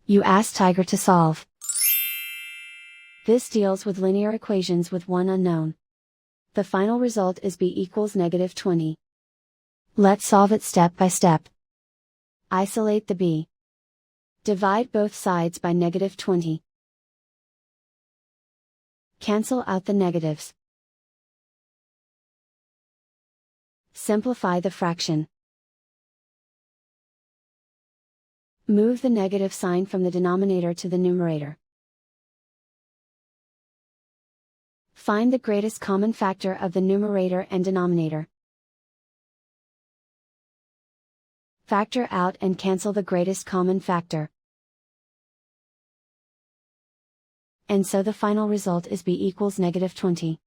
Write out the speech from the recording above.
You ask Tiger to solve. This deals with linear equations with one unknown. The final result is b equals -20. Let's solve it step by step. Isolate the b. Divide both sides by -20. Cancel out the negatives. Simplify the fraction. Move the negative sign from the denominator to the numerator. Find the greatest common factor of the numerator and denominator. Factor out and cancel the greatest common factor. And so the final result is b equals -20.